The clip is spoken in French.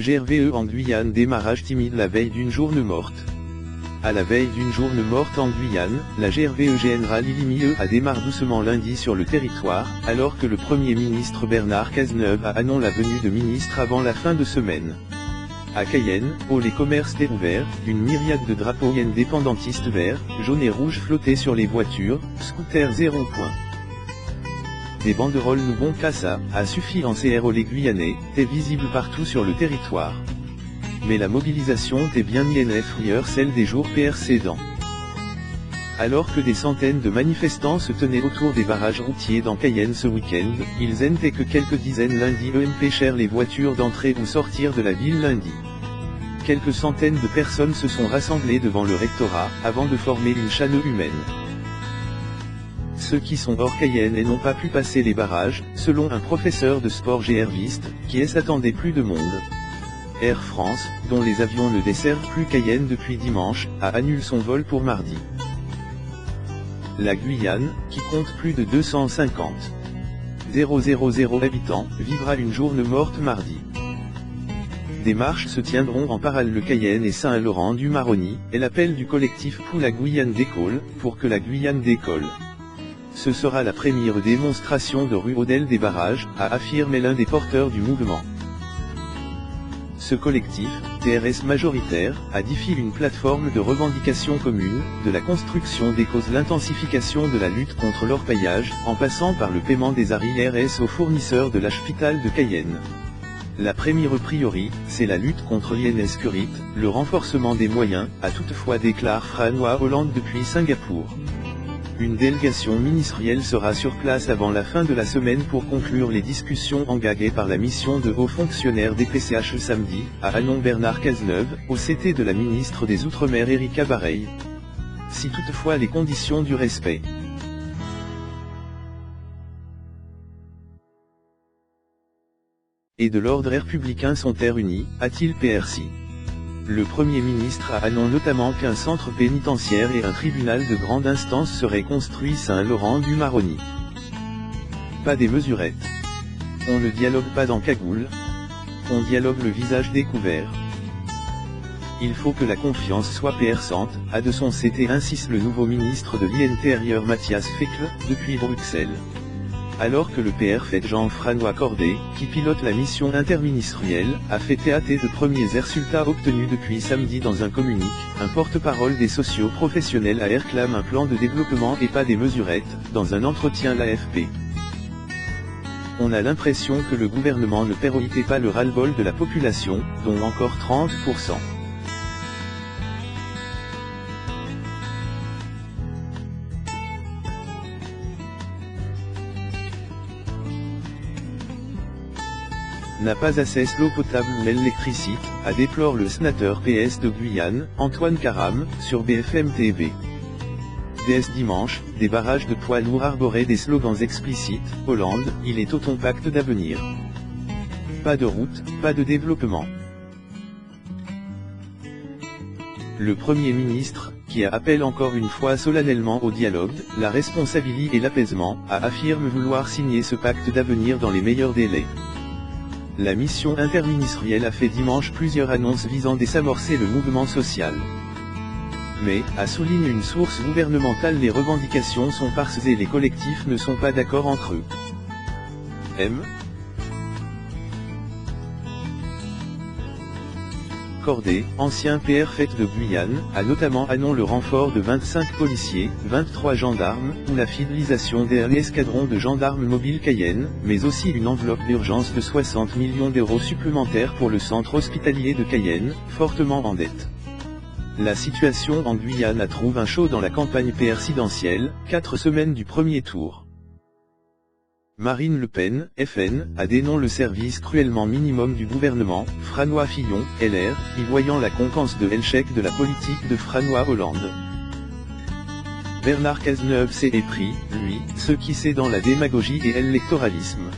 GRVE en Guyane, démarrage timide la veille d'une journée morte. À la veille d'une journée morte en Guyane, la GRVE générale Illimie a démarré doucement lundi sur le territoire, alors que le Premier ministre Bernard Cazeneuve a annoncé la venue de ministres avant la fin de semaine. À Cayenne, où les commerces étaient ouverts, une myriade de drapeaux indépendantistes verts, jaunes et rouges flottaient sur les voitures, scooters et ronds-points. Des banderoles Nous bon Cassa a suffi en CRO les Guyanais, étaient visibles partout sur le territoire. Mais la mobilisation était bien inférieure celle des jours précédents. Alors que des centaines de manifestants se tenaient autour des barrages routiers dans Cayenne ce week-end, ils n'étaient que quelques dizaines lundi empêchèrent les voitures d'entrer ou sortir de la ville lundi. Quelques centaines de personnes se sont rassemblées devant le rectorat, avant de former une chaîne humaine. Ceux qui sont hors Cayenne et n'ont pas pu passer les barrages, selon un professeur de sport GRViste, qui s'attendait plus de monde. Air France, dont les avions ne desservent plus Cayenne depuis dimanche, a annulé son vol pour mardi. La Guyane, qui compte plus de 250 000 habitants, vivra une journée morte mardi. Des marches se tiendront en parallèle Cayenne et Saint-Laurent-du-Maroni, et l'appel du collectif pour la Guyane décolle, pour que la Guyane décolle. Ce sera la première démonstration de rue Odelle des barrages, a affirmé l'un des porteurs du mouvement. Ce collectif, TRS majoritaire, a défilé une plateforme de revendication commune, de la construction des causes l'intensification de la lutte contre l'orpaillage, en passant par le paiement des RS aux fournisseurs de l'hôpital de Cayenne. La première priorité, c'est la lutte contre l'insécurité, le renforcement des moyens, a toutefois déclaré François Hollande depuis Singapour. Une délégation ministérielle sera sur place avant la fin de la semaine pour conclure les discussions engagées par la mission de hauts fonctionnaires des PCH samedi, a annoncé Bernard Cazeneuve, au CT de la ministre des Outre-mer Erika Bareil. Si toutefois les conditions du respect et de l'ordre républicain sont réunies, a-t-il PRC. Le Premier ministre a annoncé notamment qu'un centre pénitentiaire et un tribunal de grande instance seraient construits Saint-Laurent-du-Maroni. Pas des mesurettes. On ne dialogue pas dans cagoule. On dialogue le visage découvert. Il faut que la confiance soit perçante, a de son CT insiste le nouveau ministre de l'Intérieur Mathias Fekl, depuis Bruxelles. Alors que le PR fait Jean-François Cordet, qui pilote la mission interministérielle, a fait théâtre de premiers résultats obtenus depuis samedi dans un communiqué, un porte-parole des socio-professionnels a réclamé un plan de développement et pas des mesurettes, dans un entretien l'AFP. On a l'impression que le gouvernement ne pérennise pas le ras-le-bol de la population, dont encore 30%. N'a pas assez l'eau potable ou l'électricité, a déploré le sénateur PS de Guyane, Antoine Karam, sur BFM TV. Dès dimanche, des barrages de poids lourds arboraient des slogans explicites, Hollande, il est au ton pacte d'avenir. Pas de route, pas de développement. Le Premier ministre, qui appelle encore une fois solennellement au dialogue, la responsabilité et l'apaisement, a affirmé vouloir signer ce pacte d'avenir dans les meilleurs délais. La mission interministérielle a fait dimanche plusieurs annonces visant à désamorcer le mouvement social. Mais, a souligné une source gouvernementale, les revendications sont parses et les collectifs ne sont pas d'accord entre eux. Cordet, ancien préfet de Guyane, a notamment annoncé le renfort de 25 policiers, 23 gendarmes, ou la fidélisation d'un escadron de gendarmes mobiles Cayenne, mais aussi une enveloppe d'urgence de 60 millions d'euros supplémentaires pour le centre hospitalier de Cayenne, fortement en dette. La situation en Guyane a trouvé un chaud dans la campagne présidentielle, 4 semaines du premier tour. Marine Le Pen, FN, a dénoncé le service cruellement minimum du gouvernement, François Fillon, LR, y voyant la conquête de l'échec de la politique de François Hollande. Bernard Cazeneuve s'est épris, lui, ce qui c'est dans la démagogie et l'électoralisme.